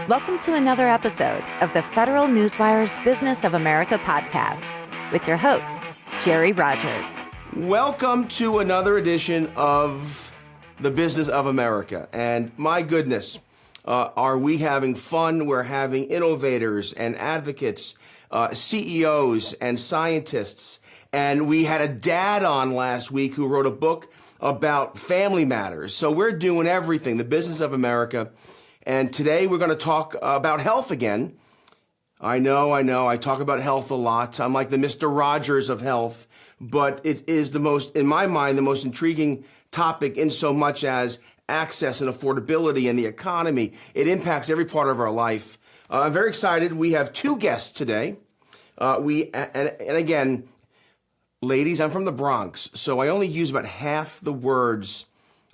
Welcome to another episode of the Federal Newswire's Business of America podcast with your host, Jerry Rogers. Welcome to another edition of the Business of America. And my goodness, are we having fun? We're having innovators and advocates, CEOs and scientists. And we had a dad on last week who wrote a book about family matters. So we're doing everything, the Business of America. And today we're going to talk about health again. I know. I talk about health a lot. I'm like the Mr. Rogers of health, but it is the most, in my mind, the most intriguing topic in so much as access and affordability and the economy. It impacts every part of our life. I'm very excited. We have two guests today. And again, ladies, I'm from the Bronx, so I only use about half the words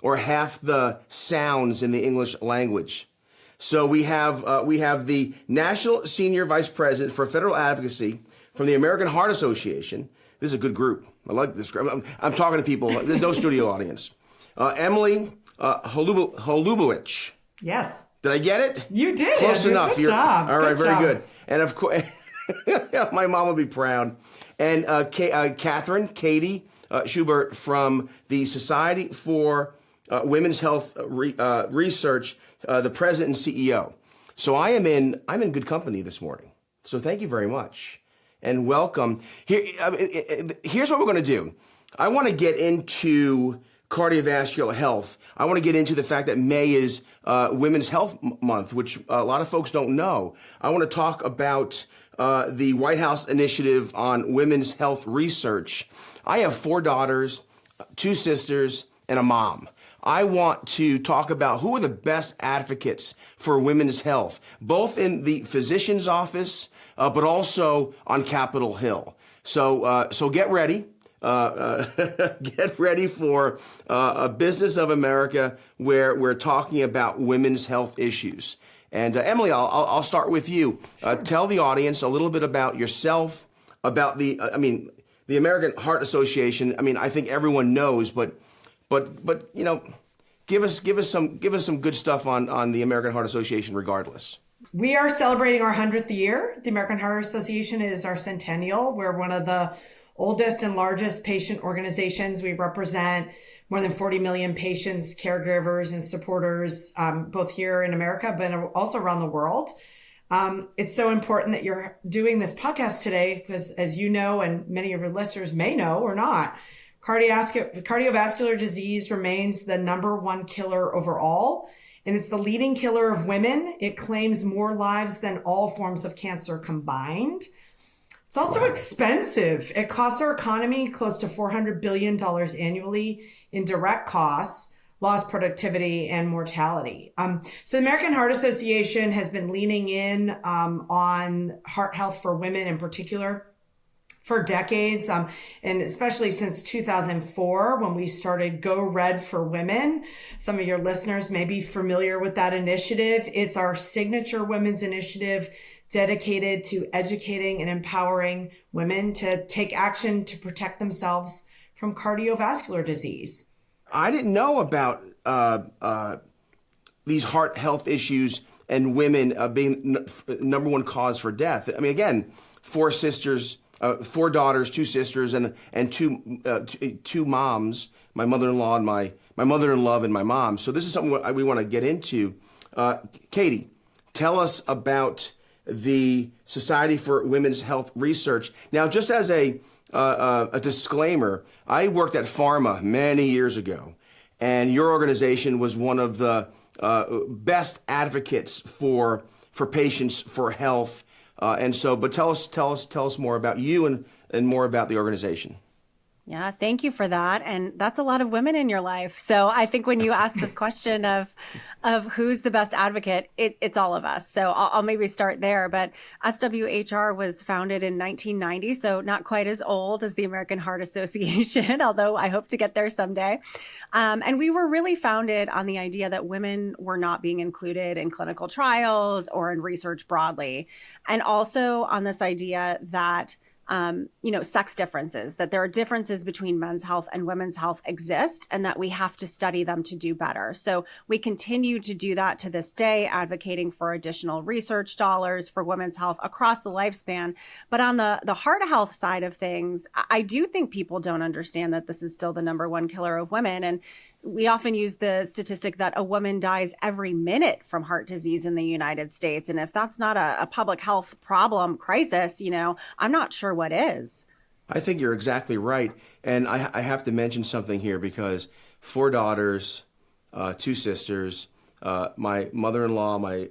or half the sounds in the English language. So we have the National Senior Vice President for Federal Advocacy from the American Heart Association. This is a good group. I like this group. I'm talking to people. There's no studio audience. Emily Holubowich. Yes. Did I get it? You did. Close enough. Good job. All right, good very job. good. And of course, my mom will be proud. And Katie Schubert from the Society for Women's Health Research, the president and CEO. So I'm in good company this morning. So thank you very much and welcome. Here's what we're going to do. I want to get into cardiovascular health. I want to get into the fact that May is Women's Health Month, which a lot of folks don't know. I want to talk about the White House initiative on women's health research. I have 4 daughters, 2 sisters, and a mom. I want to talk about who are the best advocates for women's health, both in the physician's office, but also on Capitol Hill. So get ready. Get ready for a Business of America where we're talking about women's health issues. And Emily, I'll start with you. Sure. Tell the audience a little bit about yourself, about the American Heart Association. I think everyone knows, but you know, give us some good stuff on the American Heart Association regardless. We are celebrating our 100th year. The American Heart Association is our centennial. We're one of the oldest and largest patient organizations. We represent more than 40 million patients, caregivers, and supporters, both here in America, but also around the world. It's so important that you're doing this podcast today because, as you know, and many of your listeners may know or not, cardiovascular disease remains the number 1 killer overall, and it's the leading killer of women. It claims more lives than all forms of cancer combined. It's also expensive. It costs our economy close to $400 billion annually in direct costs, lost productivity, and mortality. So the American Heart Association has been leaning in on heart health for women in particular for decades, and especially since 2004, when we started Go Red for Women. Some of your listeners may be familiar with that initiative. It's our signature women's initiative dedicated to educating and empowering women to take action to protect themselves from cardiovascular disease. I didn't know about these heart health issues and women being number 1 cause for death. Again, 4 sisters, 4 daughters, 2 sisters, and two moms, my mother-in-law and my mother-in-law and my mom. So this is something we want to get into. Katie, tell us about the Society for Women's Health Research. Now, just as a disclaimer, I worked at pharma many years ago, and your organization was one of the best advocates for patients, for health. But tell us more about you and more about the organization. Yeah, thank you for that. And that's a lot of women in your life. So I think when you ask this question of who's the best advocate, it's all of us. So I'll maybe start there. But SWHR was founded in 1990, so not quite as old as the American Heart Association, although I hope to get there someday. And we were really founded on the idea that women were not being included in clinical trials or in research broadly. And also on this idea that sex differences, that there are differences between men's health and women's health exist, and that we have to study them to do better. So we continue to do that to this day, advocating for additional research dollars for women's health across the lifespan. But on the heart health side of things, I do think people don't understand that this is still the number one killer of women. And we often use the statistic that a woman dies every minute from heart disease in the United States. And if that's not a public health problem, crisis, I'm not sure what is. I think you're exactly right. And I have to mention something here because 4 daughters, 2 sisters, my mother-in-law, my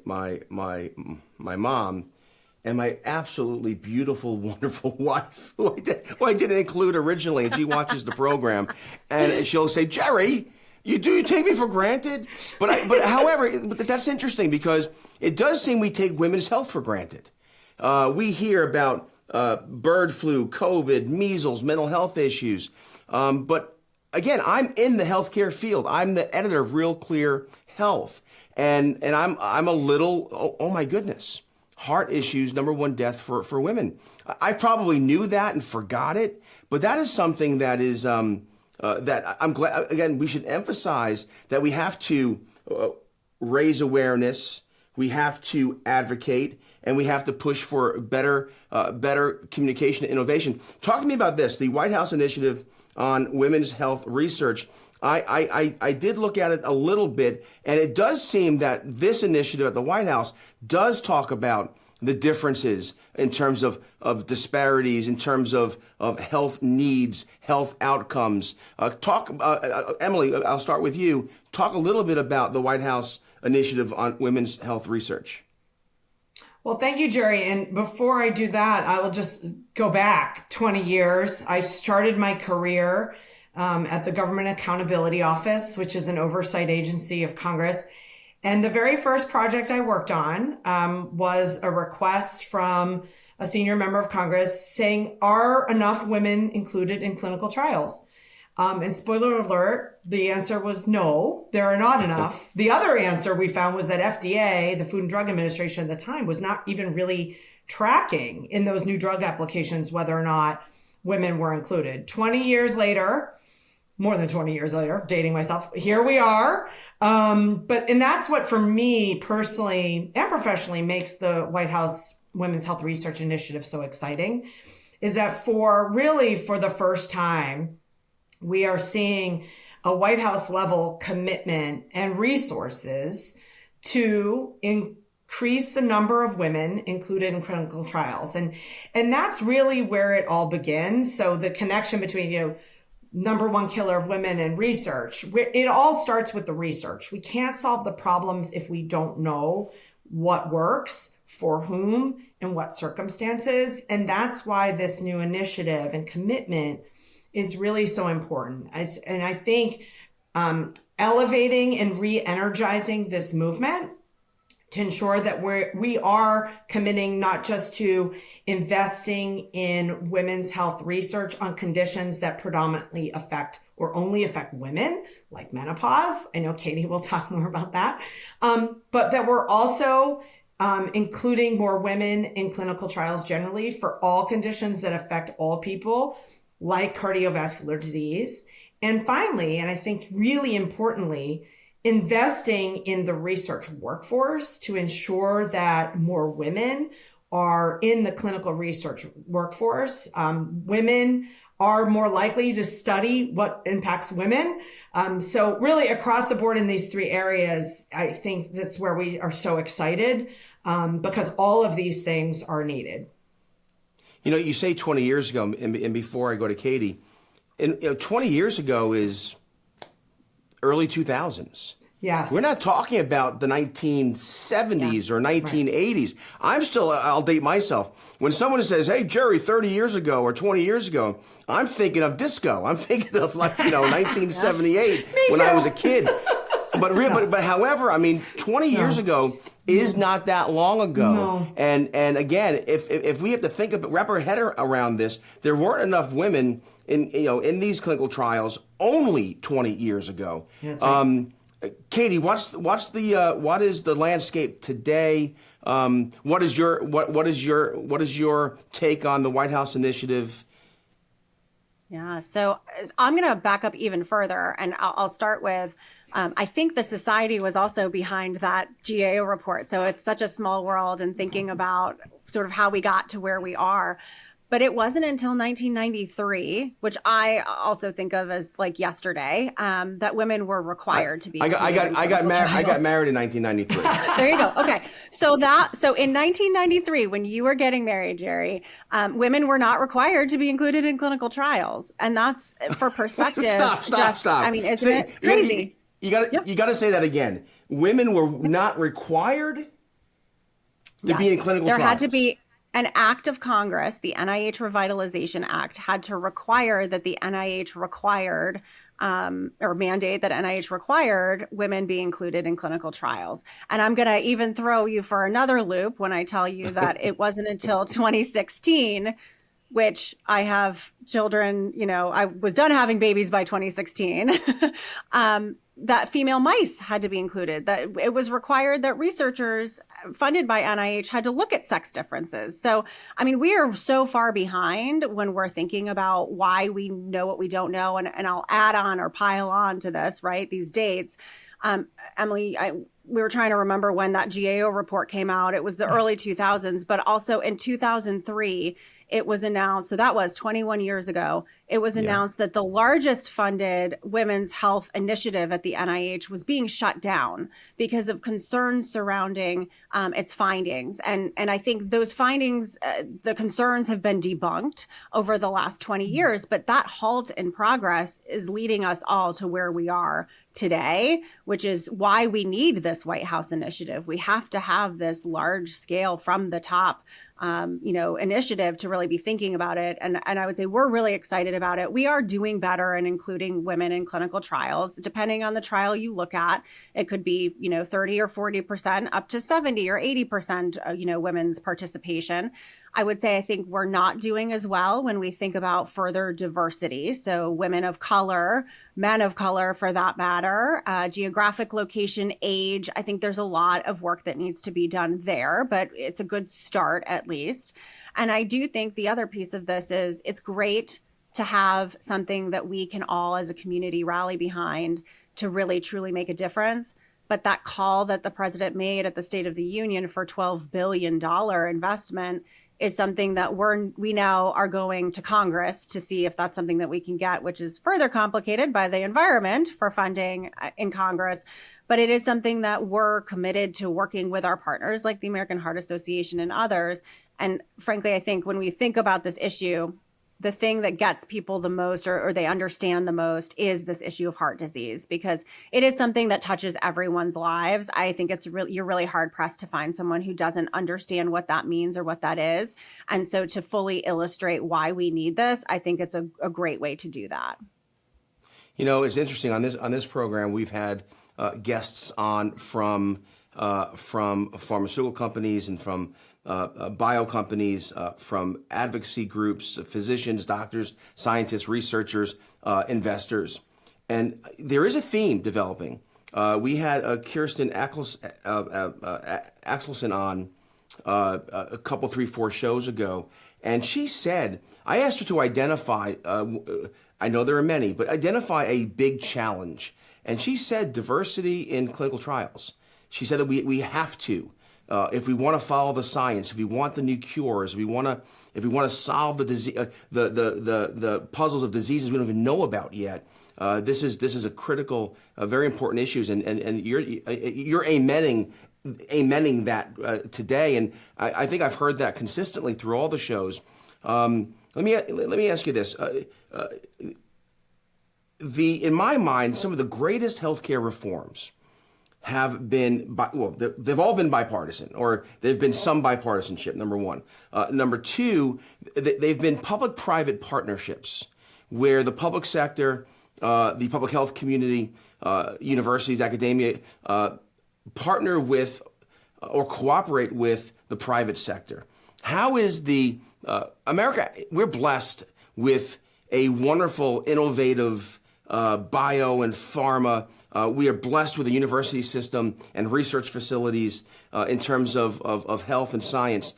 mom, and my absolutely beautiful, wonderful wife, who I didn't include originally, and she watches the program, and she'll say, "Jerry, you take me for granted?" However, that's interesting because it does seem we take women's health for granted. We hear about bird flu, COVID, measles, mental health issues. But again, I'm in the healthcare field. I'm the editor of Real Clear Health, and I'm a little, oh my goodness, heart issues, #1 death for women. I probably knew that and forgot it, but that is something that is that I'm glad. Again, we should emphasize that we have to raise awareness. We have to advocate, and we have to push for better communication and innovation. Talk to me about this, the White House Initiative on Women's Health Research. I did look at it a little bit, and it does seem that this initiative at the White House does talk about the differences in terms of disparities, in terms of health needs, health outcomes. Emily, I'll start with you. Talk a little bit about the White House Initiative on Women's Health Research. Well, thank you, Jerry. And before I do that, I will just go back 20 years. I started my career at the Government Accountability Office, which is an oversight agency of Congress. And the very first project I worked on was a request from a senior member of Congress saying, are enough women included in clinical trials? And spoiler alert, the answer was no, there are not enough. The other answer we found was that FDA, the Food and Drug Administration at the time, was not even really tracking in those new drug applications whether or not women were included. 20 years later, more than 20 years later, dating myself, here we are. And that's what, for me personally and professionally, makes the White House Women's Health Research Initiative so exciting, is that for the first time, we are seeing a White House level commitment and resources to increase the number of women included in clinical trials. And that's really where it all begins. So the connection between, #1 killer of women and research, it all starts with the research. We can't solve the problems if we don't know what works, for whom, and what circumstances. And that's why this new initiative and commitment is really so important. And I think elevating and re-energizing this movement to ensure that we are committing not just to investing in women's health research on conditions that predominantly affect or only affect women, like menopause. I know Katie will talk more about that. But that we're also including more women in clinical trials generally for all conditions that affect all people, like cardiovascular disease. And finally, and I think really importantly, investing in the research workforce to ensure that more women are in the clinical research workforce. Women are more likely to study what impacts women. So really across the board in these 3 areas, I think that's where we are so excited because all of these things are needed. You say 20 years ago, and before I go to Katie, and 20 years ago is early 2000s. Yes. We're not talking about the 1970s or 1980s. Right. I'll date myself. When someone says, hey, Jerry, 30 years ago or 20 years ago, I'm thinking of disco. I'm thinking of 1978 when I was a kid. But however, 20 years ago is not that long ago. No. And again, if we have to wrap our head around this, there weren't enough women in these clinical trials only 20 years ago. That's right. Katie, what is the landscape today? What is your take on the White House initiative? Yeah, so I'm going to back up even further, and I'll start with, I think the society was also behind that GAO report. So it's such a small world and thinking about sort of how we got to where we are. But it wasn't until 1993, which I also think of as like yesterday, that women were required to be. I got married in 1993. There you go. Okay, so in 1993, when you were getting married, Jerry, women were not required to be included in clinical trials, and that's for perspective. Stop. I mean, it's crazy. You got to say that again. Women were not required to be in clinical trials. There had to be an act of Congress, the NIH Revitalization Act, had to require that the NIH required or mandate that NIH required women be included in clinical trials. And I'm going to even throw you for another loop when I tell you that it wasn't until 2016, which I have children, I was done having babies by 2016, that female mice had to be included, that it was required that researchers funded by NIH had to look at sex differences. So, I mean, we are so far behind when we're thinking about why we know what we don't know. And I'll add on or pile on to this, right? These dates. Emily, we were trying to remember when that GAO report came out. It was the early 2000s, but also in 2003, it was announced. So that was 21 years ago. It was announced that the largest funded women's health initiative at the NIH was being shut down because of concerns surrounding its findings. And I think those findings, the concerns have been debunked over the last 20 years, but that halt in progress is leading us all to where we are today, which is why we need this White House initiative. We have to have this large scale from the top initiative to really be thinking about it. And I would say we're really excited about it. We are doing better in including women in clinical trials. Depending on the trial you look at, it could be, 30 or 40% up to 70 or 80%, women's participation. I would say I think we're not doing as well when we think about further diversity. So women of color, men of color for that matter, geographic location, age. I think there's a lot of work that needs to be done there, but it's a good start at least. And I do think the other piece of this is it's great to have something that we can all as a community rally behind to really truly make a difference. But that call that the president made at the State of the Union for $12 billion investment is something that we now are going to Congress to see if that's something that we can get, which is further complicated by the environment for funding in Congress. But it is something that we're committed to working with our partners like the American Heart Association and others. And frankly, I think when we think about this issue, the thing that gets people the most or they understand the most is this issue of heart disease, because it is something that touches everyone's lives. I think you're really hard pressed to find someone who doesn't understand what that means or what that is. And so to fully illustrate why we need this, I think it's a great way to do that. It's interesting on this program, we've had guests on from pharmaceutical companies and from bio companies, from advocacy groups, physicians, doctors, scientists, researchers, investors. And there is a theme developing. We had Kirsten Axelson on a couple, 3-4 shows ago, and she said, I asked her to identify, I know there are many, but identify a big challenge. And she said diversity in clinical trials. She said that we have to. If we want to follow the science, if we want the new cures, if we want to solve the disease, the puzzles of diseases we don't even know about yet, this is a critical, very important issues, and you're amening that today, and I think I've heard that consistently through all the shows. Let me ask you this: in my mind, some of the greatest healthcare reforms have been, they've all been bipartisan, or there've been some bipartisanship, number one. Number two, they've been public-private partnerships where the public sector, the public health community, universities, academia, partner with or cooperate with the private sector. How is America, we're blessed with a wonderful, innovative bio and pharma We are blessed with a university system and research facilities in terms of health and science.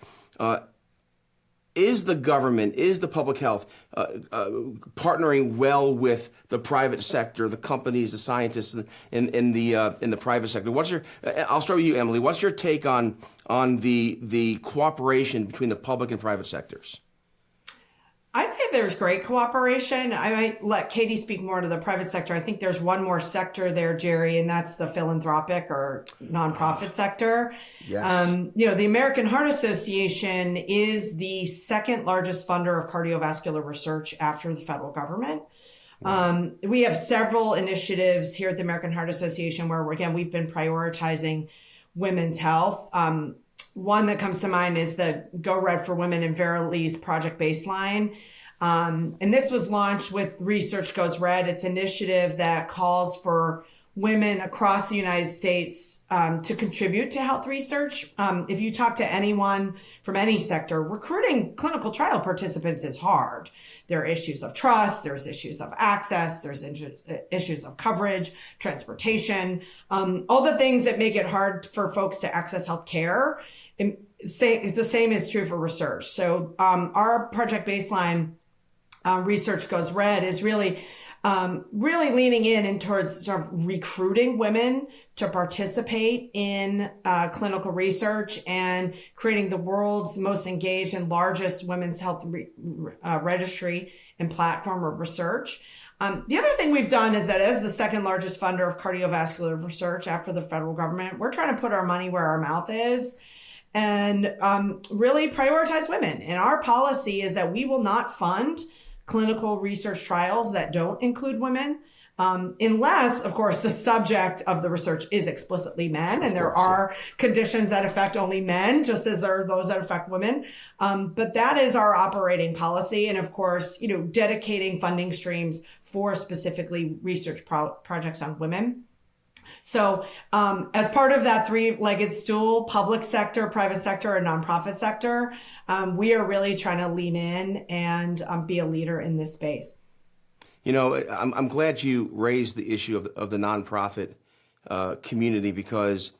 Is the government, is the public health partnering well with the private sector, the companies, the scientists in the private sector? I'll start with you, Emily. What's your take on the cooperation between the public and private sectors? I'd say there's great cooperation. I might let Katie speak more to the private sector. I think there's one more sector there, Jerry, and that's the philanthropic or nonprofit sector. Yes. The American Heart Association is the second largest funder of cardiovascular research after the federal government. Wow. We have several initiatives here at the American Heart Association where, again, we've been prioritizing women's health. One that comes to mind is the Go Red for Women in Verily's Project Baseline. And this was launched with Research Goes Red. It's an initiative that calls for women across the United States to contribute to health research. If you talk to anyone from any sector, recruiting clinical trial participants is hard. There are issues of trust, there's issues of access, there's issues of coverage, transportation, all the things that make it hard for folks to access health care. The same is true for research. So our Project Baseline Research Goes Red is really leaning in towards sort of recruiting women to participate in clinical research and creating the world's most engaged and largest women's health registry and platform of research. The other thing we've done is that as the second largest funder of cardiovascular research after the federal government, we're trying to put our money where our mouth is and really prioritize women. And our policy is that we will not fund clinical research trials that don't include women, unless, of course, the subject of the research is explicitly men, and there are conditions that affect only men, just as there are those that affect women. But that is our operating policy, and of course, dedicating funding streams for specifically research projects on women. So as part of that three-legged stool, public sector, private sector, and nonprofit sector, we are really trying to lean in and be a leader in this space. I'm glad you raised the issue of the nonprofit community because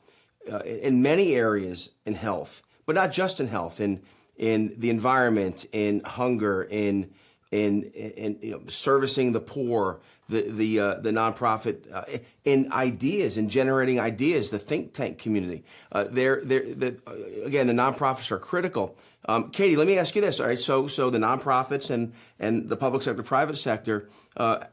in many areas in health, but not just in health, in the environment, in hunger, in servicing the poor, the nonprofit, in ideas, in generating ideas, the think tank community. Again, the nonprofits are critical. Katie, let me ask you this. All right, so the nonprofits and the public sector, private sector. The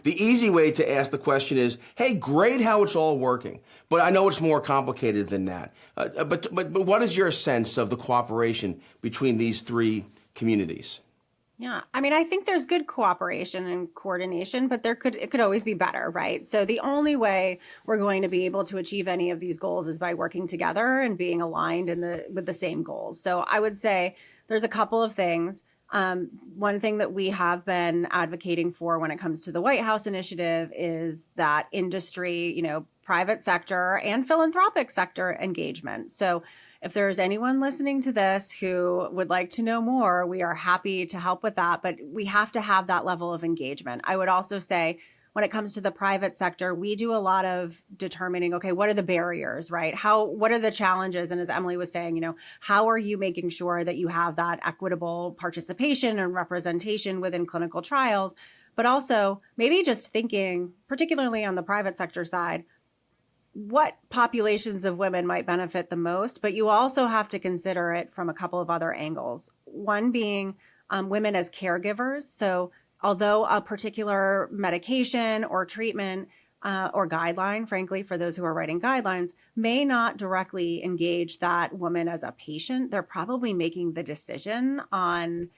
easy way to ask the question is, hey, great how it's all working, but I know it's more complicated than that. But what is your sense of the cooperation between these three communities? Yeah, I think there's good cooperation and coordination, but it could always be better, right? So the only way we're going to be able to achieve any of these goals is by working together and being aligned with the same goals. So I would say there's a couple of things. One thing that we have been advocating for when it comes to the White House initiative is that industry, private sector and philanthropic sector engagement. So if there's anyone listening to this who would like to know more, we are happy to help with that, but we have to have that level of engagement. I would also say when it comes to the private sector, we do a lot of determining, okay, what are the barriers, right? What are the challenges? And as Emily was saying, how are you making sure that you have that equitable participation and representation within clinical trials? But also maybe just thinking, particularly on the private sector side, what populations of women might benefit the most, but you also have to consider it from a couple of other angles. One being women as caregivers. So although a particular medication or treatment or guideline, frankly, for those who are writing guidelines, may not directly engage that woman as a patient, they're probably making the decision on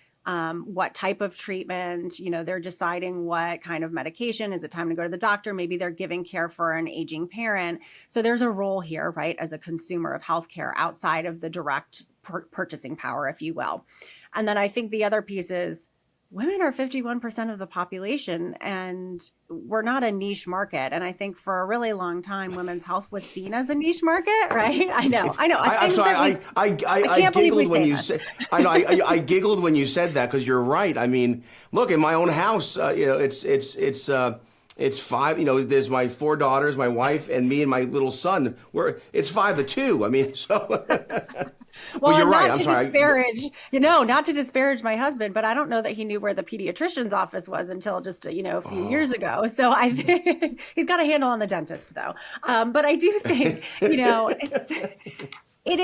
what type of treatment, they're deciding what kind of medication, is it time to go to the doctor? Maybe they're giving care for an aging parent. So there's a role here, right, as a consumer of healthcare outside of the direct purchasing power, if you will. And then I think the other piece is women are 51% of the population and we're not a niche market. And I think for a really long time, women's health was seen as a niche market, right? I know. I giggled when you said, I giggled when you said that because you're right. Look, in my own house, it's It's 5. There's my 4 daughters, my wife, and me and my little son. It's 5-2. I mean, so. Well, you're right. not to disparage my husband, but I don't know that he knew where the pediatrician's office was until just a few years ago. So I think he's got a handle on the dentist, though. But I do think it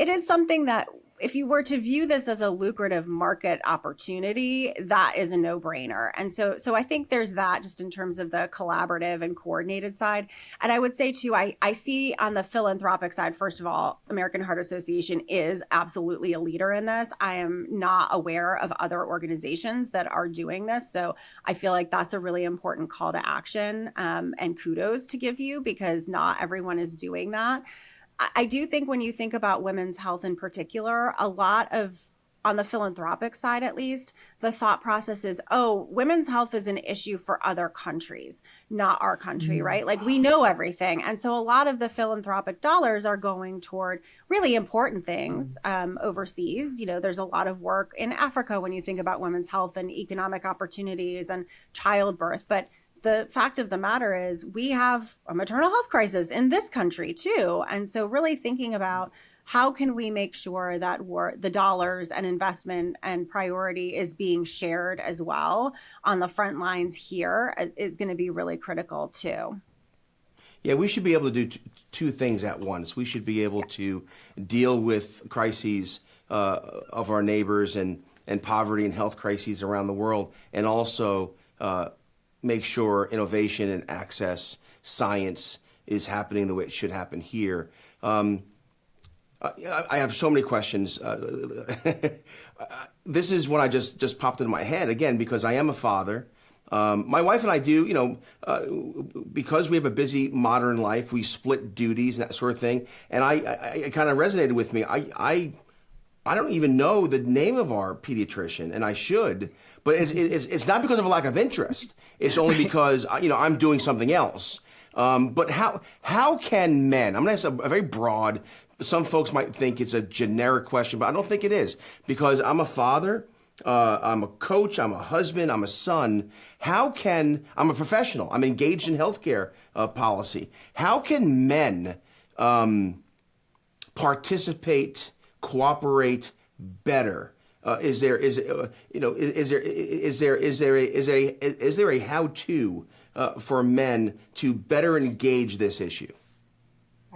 is something that, if you were to view this as a lucrative market opportunity, that is a no-brainer. And so I think there's that, just in terms of the collaborative and coordinated side. And I would say too, I see on the philanthropic side, first of all, American Heart Association is absolutely a leader in this. I am not aware of other organizations that are doing this. So I feel like that's a really important call to action, and kudos to give you, because not everyone is doing that. I do think when you think about women's health in particular, a lot of, on the philanthropic side at least, the thought process is, women's health is an issue for other countries, not our country, right? Like, we know everything. And so a lot of the philanthropic dollars are going toward really important things overseas. There's a lot of work in Africa when you think about women's health and economic opportunities and childbirth. But the fact of the matter is, we have a maternal health crisis in this country too. And so really thinking about how can we make sure that the dollars and investment and priority is being shared as well on the front lines here is going to be really critical too. Yeah, we should be able to do two things at once. We should be able to deal with crises of our neighbors and poverty and health crises around the world, and also make sure innovation and access science is happening the way it should happen here. I have so many questions. This is one I just popped into my head again, because I am a father. My wife and I do, because we have a busy modern life, we split duties and that sort of thing. And it kind of resonated with me. I don't even know the name of our pediatrician, and I should, but it's not because of a lack of interest. It's only because, I'm doing something else. But how can men, I'm going to ask a very broad, some folks might think it's a generic question, but I don't think it is, because I'm a father, I'm a coach, I'm a husband, I'm a son. I'm a professional, I'm engaged in healthcare policy. How can men participate, cooperate better? Is there a how-to for men to better engage this issue?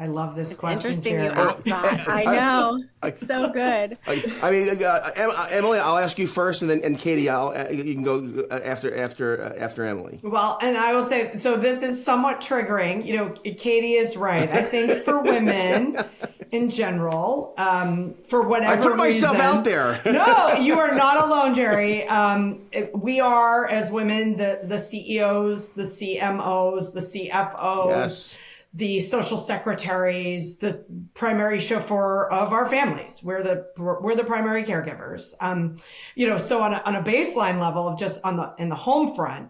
I love this question. Interesting Jerry. you asked that. I know. It's so good. Emily, I'll ask you first, and then Katie, you can go after Emily. Well, and I will say, so this is somewhat triggering. Katie is right. I think for women in general, for whatever reason. I put myself out there. No, you are not alone, Jerry. We are, as women, the CEOs, the CMOs, the CFOs. Yes. The social secretaries, the primary chauffeur of our families. We're the primary caregivers. So on a baseline level of just in the home front,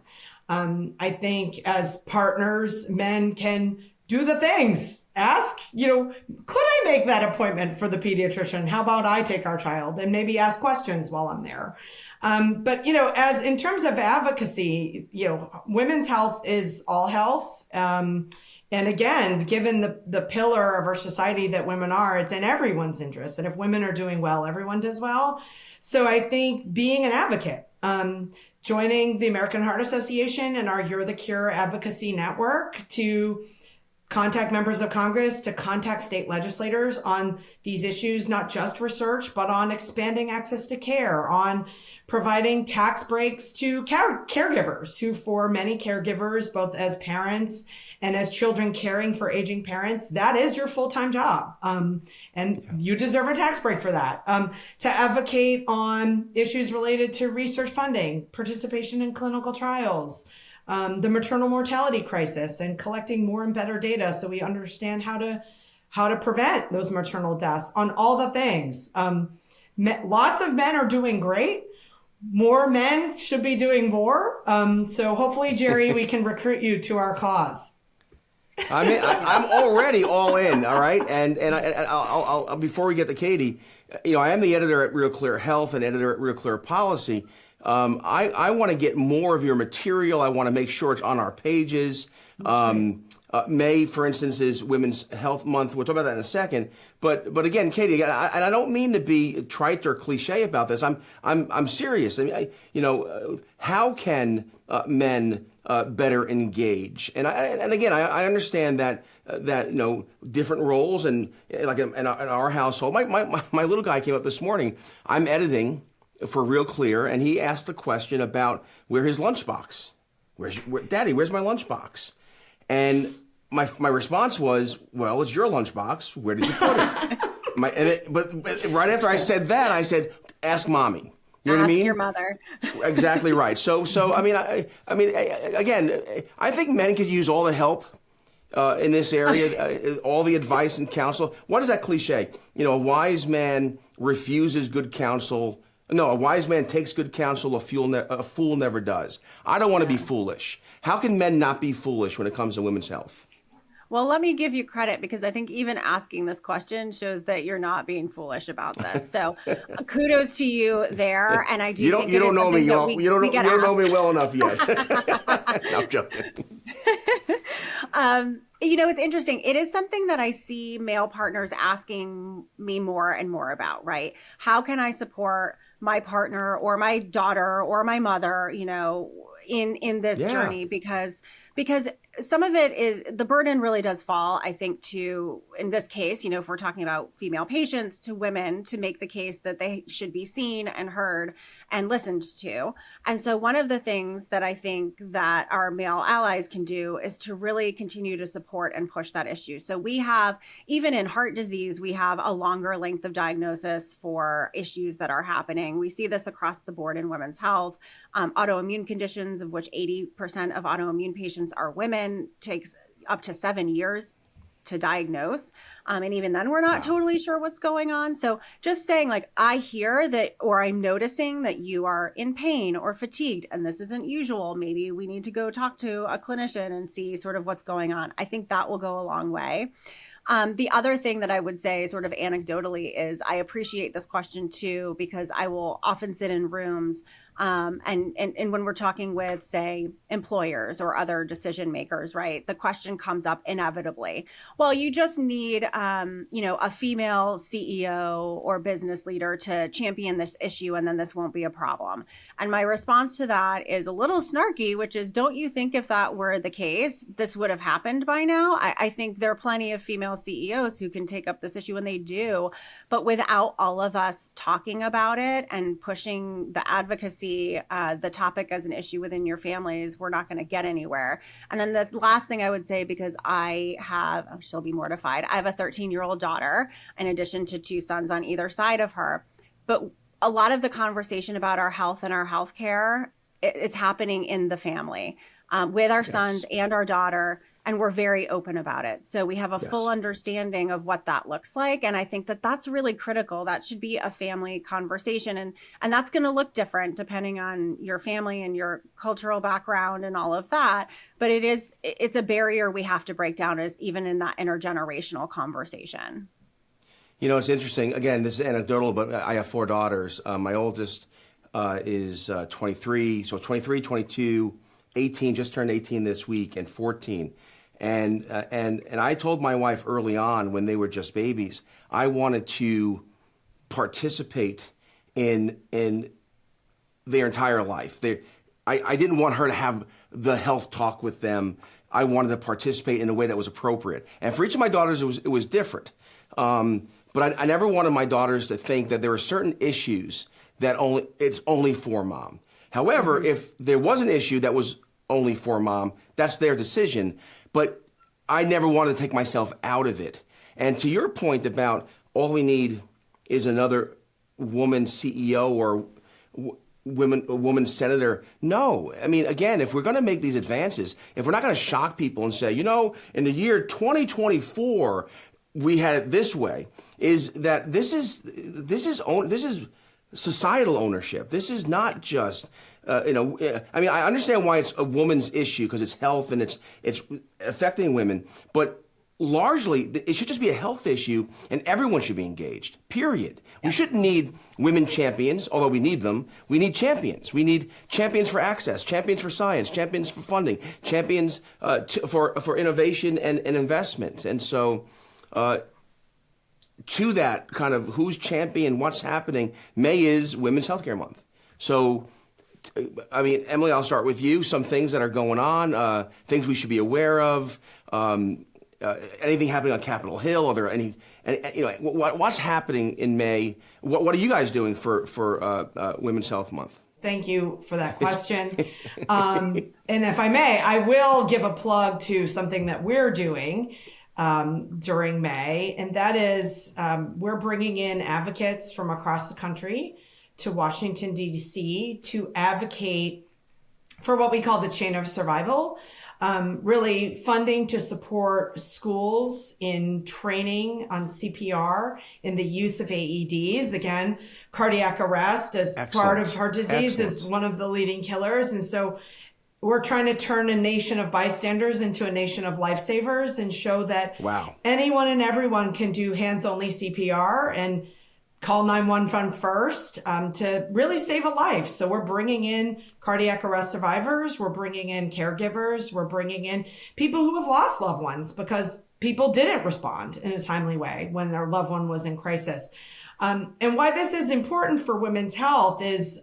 I think as partners, men can do the things. Ask, could I make that appointment for the pediatrician? How about I take our child and maybe ask questions while I'm there? But as in terms of advocacy, women's health is all health. And again, given the pillar of our society that women are, it's in everyone's interest. And if women are doing well, everyone does well. So I think being an advocate, joining the American Heart Association and our You're the Cure advocacy network to contact members of Congress, to contact state legislators on these issues, not just research, but on expanding access to care, on providing tax breaks to caregivers who, for many caregivers, both as parents and as children caring for aging parents, that is your full-time job. You deserve a tax break for that. To advocate on issues related to research funding, participation in clinical trials, the maternal mortality crisis, and collecting more and better data so we understand how to prevent those maternal deaths, on all the things. Lots of men are doing great. More men should be doing more. So hopefully, Jerry, we can recruit you to our cause. I mean, I'm already all in. All right, and I'll before we get to Katie, I am the editor at Real Clear Health and editor at Real Clear Policy. I want to get more of your material. I want to make sure it's on our pages. May, for instance, is Women's Health Month. We'll talk about that in a second. But again, Katie, I don't mean to be trite or cliche about this. I'm serious. I mean, how can men better engage? And again, I understand that different roles and like in our household. My little guy came up this morning. I'm editing for Real Clear, and he asked the question about where his lunchbox. Daddy, where's my lunchbox? And my response was, well, it's your lunchbox. Where did you put it? But right after I said that, I said, ask mommy. You know what I mean? Ask your mother. Exactly right. So I mean, again, I think men could use all the help in this area, all the advice and counsel. What is that cliche? A wise man refuses good counsel. No, a wise man takes good counsel, a fool never does. I don't want to be foolish. How can men not be foolish when it comes to women's health? Well, let me give you credit because I think even asking this question shows that you're not being foolish about this. So kudos to you there. And I do you don't know me. You don't know me well enough yet. No, I'm joking. It's interesting. It is something that I see male partners asking me more and more about, right? How can I support my partner or my daughter or my mother, in this journey? Because some of it is the burden really does fall, I think, to, in this case, if we're talking about female patients, to women to make the case that they should be seen and heard and listened to. And so one of the things that I think that our male allies can do is to really continue to support and push that issue. So we have, even in heart disease, we have a longer length of diagnosis for issues that are happening. We see this across the board in women's health. Autoimmune conditions, of which 80% of autoimmune patients are women, takes up to 7 years to diagnose. And even then, we're not totally sure what's going on. So just saying, like, I hear that, or I'm noticing that you are in pain or fatigued, and this isn't usual. Maybe we need to go talk to a clinician and see sort of what's going on. I think that will go a long way. The other thing that I would say sort of anecdotally is I appreciate this question too, because I will often sit in rooms and when we're talking with, say, employers or other decision makers, right, the question comes up inevitably. Well, you just need, a female CEO or business leader to champion this issue, and then this won't be a problem. And my response to that is a little snarky, which is, don't you think if that were the case, this would have happened by now? I think there are plenty of female CEOs who can take up this issue, and they do. But without all of us talking about it and pushing the advocacy, the topic as an issue within your families, we're not going to get anywhere. And then the last thing I would say, because she'll be mortified, I have a 13-year-old daughter, in addition to 2 sons on either side of her. But a lot of the conversation about our health and our healthcare is happening in the family with our sons and our daughter. And we're very open about it. So we have a full understanding of what that looks like. And I think that that's really critical. That should be a family conversation. And that's going to look different depending on your family and your cultural background and all of that. But it's a barrier we have to break down, is even in that intergenerational conversation. It's interesting. Again, this is anecdotal, but I have 4 daughters. My oldest is 23. So 23, 22, 18, just turned 18 this week, and 14. And I told my wife early on, when they were just babies, I wanted to participate in their entire life. I didn't want her to have the health talk with them. I wanted to participate in a way that was appropriate. And for each of my daughters, it was different. But I never wanted my daughters to think that there were certain issues that it's only for mom. However, if there was an issue that was only for mom, that's their decision. But I never wanted to take myself out of it. And to your point about all we need is another woman CEO or woman senator. No. I mean, again, if we're going to make these advances, if we're not going to shock people and say, in the year 2024, we had it this way, is that this is societal ownership. This is not just, I mean, I understand why it's a woman's issue because it's health and it's affecting women, but largely it should just be a health issue and everyone should be engaged, period. We shouldn't need women champions, although we need them. We need champions. We need champions for access, champions for science, champions for funding, champions for innovation and investment. And so to that kind of who's champion, what's happening, May is Women's Healthcare Month. So, I mean, Emily, I'll start with you. Some things that are going on, things we should be aware of, anything happening on Capitol Hill? Are there any what's happening in May? What are you guys doing for Women's Health Month? Thank you for that question. And if I may, I will give a plug to something that we're doing during May, and that is we're bringing in advocates from across the country to Washington, D.C. to advocate for what we call the chain of survival, really funding to support schools in training on CPR, in the use of AEDs. Again, cardiac arrest as part of heart disease is one of the leading killers. And so we're trying to turn a nation of bystanders into a nation of lifesavers and show that anyone and everyone can do hands-only CPR and call 911 first to really save a life. So we're bringing in cardiac arrest survivors. We're bringing in caregivers. We're bringing in people who have lost loved ones because people didn't respond in a timely way when their loved one was in crisis. And why this is important for women's health is,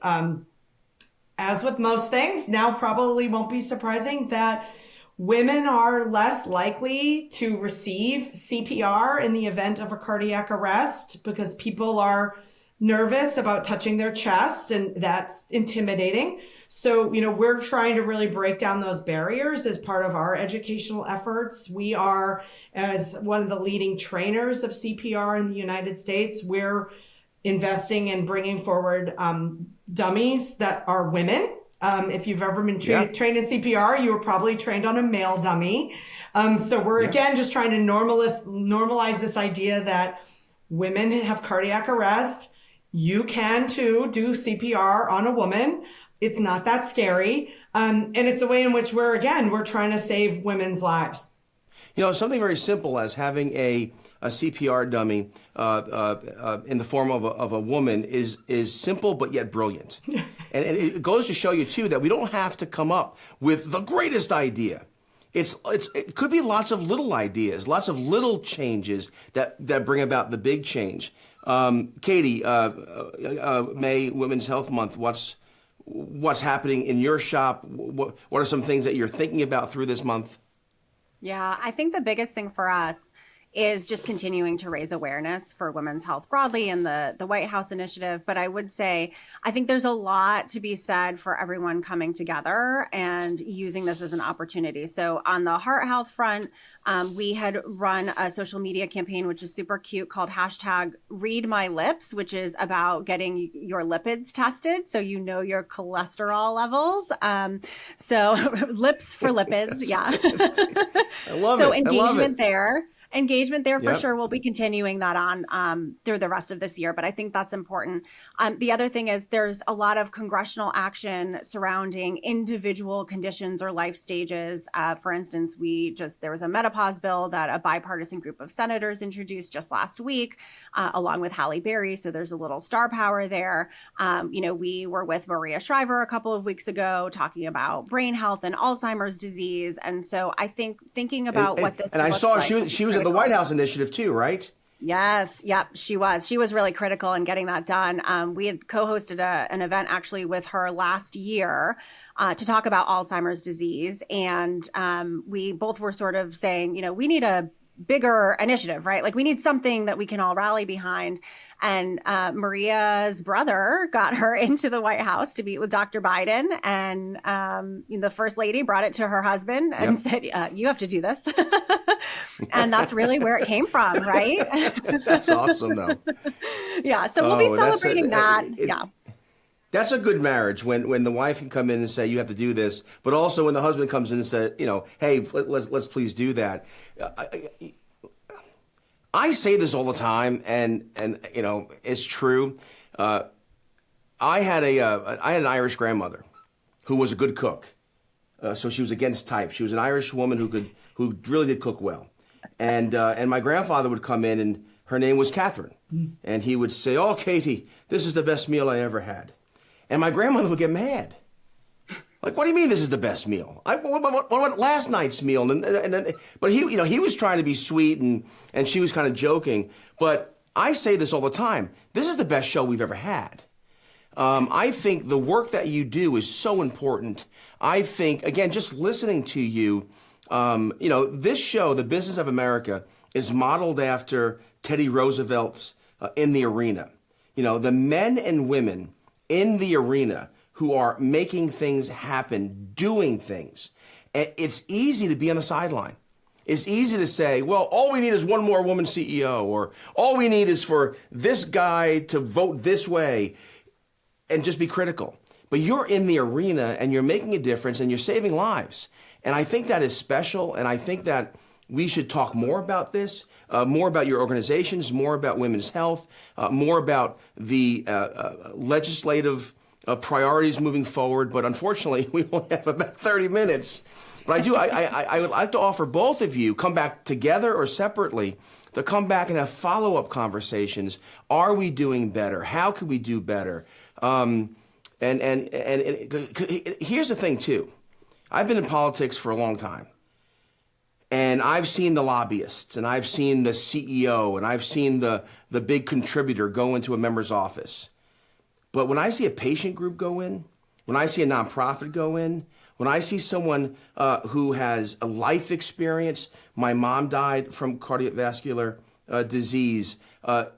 as with most things, now probably won't be surprising that women are less likely to receive CPR in the event of a cardiac arrest because people are nervous about touching their chest, and that's intimidating. So, we're trying to really break down those barriers as part of our educational efforts. We are, as one of the leading trainers of CPR in the United States, we're investing in bringing forward dummies that are women. If you've ever been trained in CPR, you were probably trained on a male dummy. So we're again just trying to normalize this idea that women have cardiac arrest. You can too do CPR on a woman. It's not that scary. And it's a way in which we're trying to save women's lives. Something very simple as having a CPR dummy in the form of a woman is simple but yet brilliant. And it goes to show you, too, that we don't have to come up with the greatest idea. It could be lots of little ideas, lots of little changes that bring about the big change. Katie, May Women's Health Month, what's happening in your shop? What are some things that you're thinking about through this month? Yeah, I think the biggest thing for us is just continuing to raise awareness for women's health broadly and the White House initiative. But I would say, I think there's a lot to be said for everyone coming together and using this as an opportunity. So on the heart health front, we had run a social media campaign, which is super cute, called #ReadMyLips, which is about getting your lipids tested so you know your cholesterol levels. So lips for lipids, yeah. I love it. So engagement there for sure. We'll be continuing that on through the rest of this year, but I think that's important. The other thing is there's a lot of congressional action surrounding individual conditions or life stages. For instance, there was a menopause bill that a bipartisan group of senators introduced just last week, along with Halle Berry. So there's a little star power there. We were with Maria Shriver a couple of weeks ago talking about brain health and Alzheimer's disease. And so I think thinking about what this and I saw she was at the White House initiative too, right? Yes. Yep. She was really critical in getting that done. We had co-hosted an event actually with her last year to talk about Alzheimer's disease. And we both were sort of saying, we need a bigger initiative, right? Like we need something that we can all rally behind. And Maria's brother got her into the White House to meet with Dr. Biden. And the first lady brought it to her husband and said, you have to do this. And that's really where it came from, right? That's awesome, though. Yeah. So we'll be celebrating that. That's a good marriage when the wife can come in and say, you have to do this, but also when the husband comes in and says, hey, let's please do that. I say this all the time, and it's true. I had an Irish grandmother who was a good cook. So she was against type. She was an Irish woman who really did cook well. And my grandfather would come in, and her name was Catherine. And he would say, "Oh, Katie, this is the best meal I ever had." And my grandmother would get mad. Like, what do you mean this is the best meal? What about last night's meal? But he was trying to be sweet, and she was kind of joking. But I say this all the time. This is the best show we've ever had. I think the work that you do is so important. I think, again, just listening to you, this show, The Business of America, is modeled after Teddy Roosevelt's In the Arena. The men and women in the arena who are making things happen, doing things. It's easy to be on the sideline. It's easy to say, well, all we need is one more woman CEO, or all we need is for this guy to vote this way, and just be critical. But you're in the arena and you're making a difference and you're saving lives. And I think that is special. And I think that we should talk more about this, more about your organizations, more about women's health, more about the legislative priorities moving forward. But unfortunately, we only have about 30 minutes. But I would like to offer both of you, come back together or separately, to come back and have follow-up conversations. Are we doing better? How can we do better? And here's the thing, too. I've been in politics for a long time. And I've seen the lobbyists, and I've seen the CEO, and I've seen the big contributor go into a member's office. But when I see a patient group go in, when I see a nonprofit go in, when I see someone who has a life experience, my mom died from cardiovascular disease,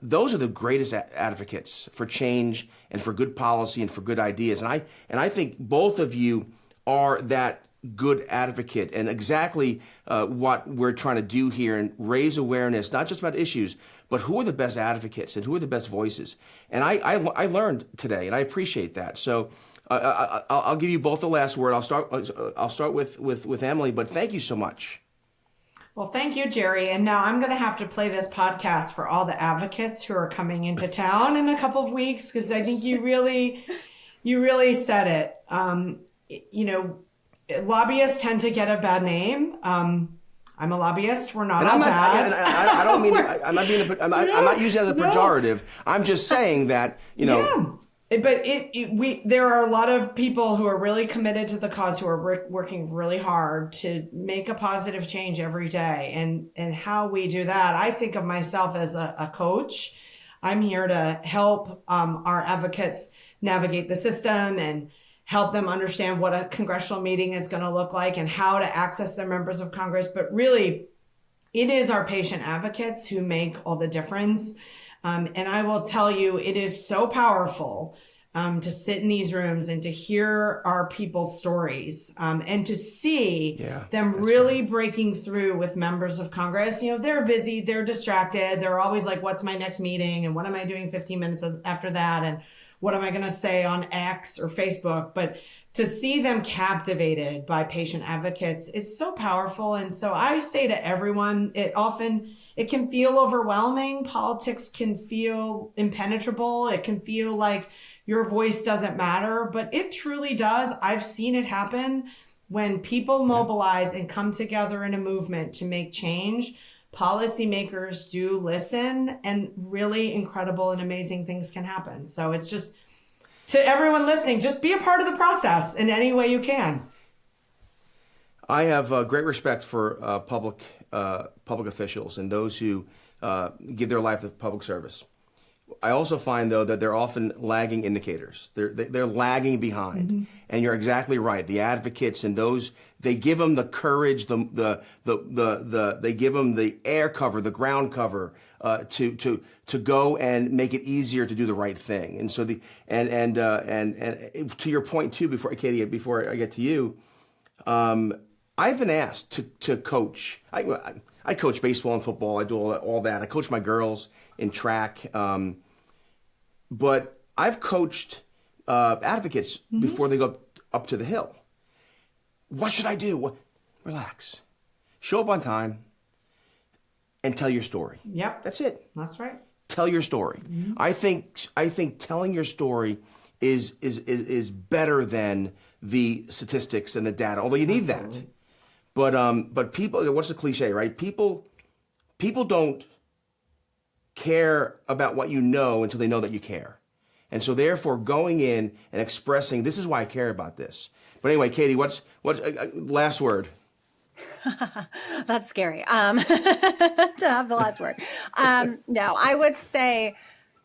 those are the greatest advocates for change and for good policy and for good ideas. And I think both of you are that good advocate, and exactly what we're trying to do here, and raise awareness, not just about issues, but who are the best advocates and who are the best voices. And I learned today, and I appreciate that. So I'll give you both the last word. I'll start with Emily, but thank you so much. Well, thank you, Jerry. And now I'm going to have to play this podcast for all the advocates who are coming into town in a couple of weeks, because I think you really said it. Lobbyists tend to get a bad name. I'm a lobbyist. We're not all bad. I don't mean. I'm not using it as a pejorative. I'm just saying that Yeah. But there are a lot of people who are really committed to the cause, who are working really hard to make a positive change every day. And how we do that, I think of myself as a coach. I'm here to help our advocates navigate the system and help them understand what a congressional meeting is going to look like and how to access their members of Congress. But really, it is our patient advocates who make all the difference. And I will tell you, it is so powerful to sit in these rooms and to hear our people's stories and to see them really breaking through with members of Congress. They're busy, they're distracted. They're always like, what's my next meeting? And what am I doing 15 minutes after that? And what am I going to say on X or Facebook? But to see them captivated by patient advocates, it's so powerful. And so I say to everyone, it can feel overwhelming. Politics can feel impenetrable. It can feel like your voice doesn't matter, but it truly does. I've seen it happen when people mobilize and come together in a movement to make change. Policymakers do listen, and really incredible and amazing things can happen. So it's just, to everyone listening, just be a part of the process in any way you can. I have great respect for public officials and those who give their life to public service. I also find, though, that they're often lagging indicators. They're lagging behind, and you're exactly right. The advocates and those, they give them the courage, they give them the air cover, the ground cover to go and make it easier to do the right thing. And so and to your point too, Katie, before I get to you, I've been asked to coach. I coach baseball and football. I do all that. I coach my girls in track. But I've coached advocates before they go up to the Hill. What should I do? Relax. Show up on time and tell your story. Yep. That's it. That's right. Tell your story. I think telling your story is better than the statistics and the data, although you need that. But people, what's the cliche, right? People don't care about what you know until they know that you care. And so therefore going in and expressing, this is why I care about this. But anyway, Katie, what's last word? That's scary to have the last word. No, I would say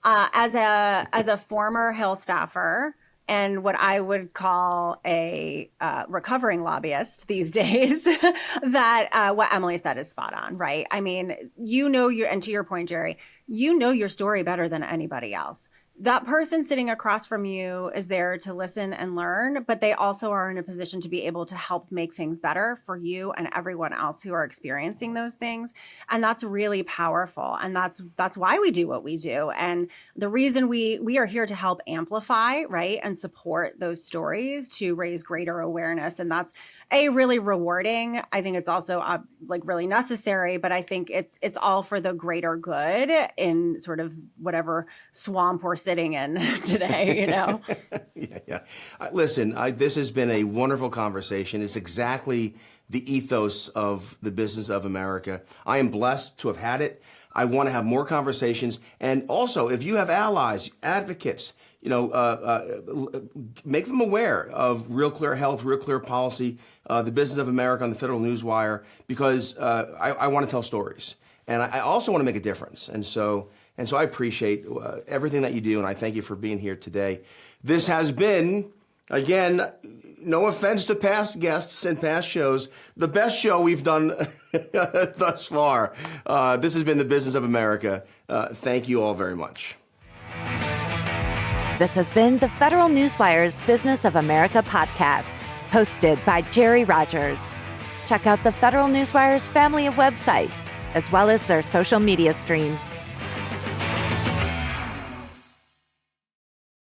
as a former Hill staffer and what I would call a recovering lobbyist these days, that what Emily said is spot on, right? I mean, and to your point, Jerry, you know your story better than anybody else. That person sitting across from you is there to listen and learn, but they also are in a position to be able to help make things better for you and everyone else who are experiencing those things. And that's really powerful. And that's why we do what we do. And the reason we are here to help amplify, right, and support those stories to raise greater awareness. And that's really rewarding. I think it's also really necessary, but I think it's all for the greater good in sort of whatever swamp we're sitting in today, Yeah. Listen, this has been a wonderful conversation. It's exactly the ethos of the business of America. I am blessed to have had it. I want to have more conversations. And also, if you have allies, advocates, make them aware of Real Clear Health, Real Clear Policy, the business of America on the Federal Newswire, because I want to tell stories. And I also want to make a difference. And so I appreciate everything that you do, and I thank you for being here today. This has been, again, no offense to past guests and past shows, the best show we've done thus far. This has been The Business of America. Thank you all very much. This has been the Federal Newswire's Business of America podcast, hosted by Jerry Rogers. Check out the Federal Newswire's family of websites, as well as their social media stream.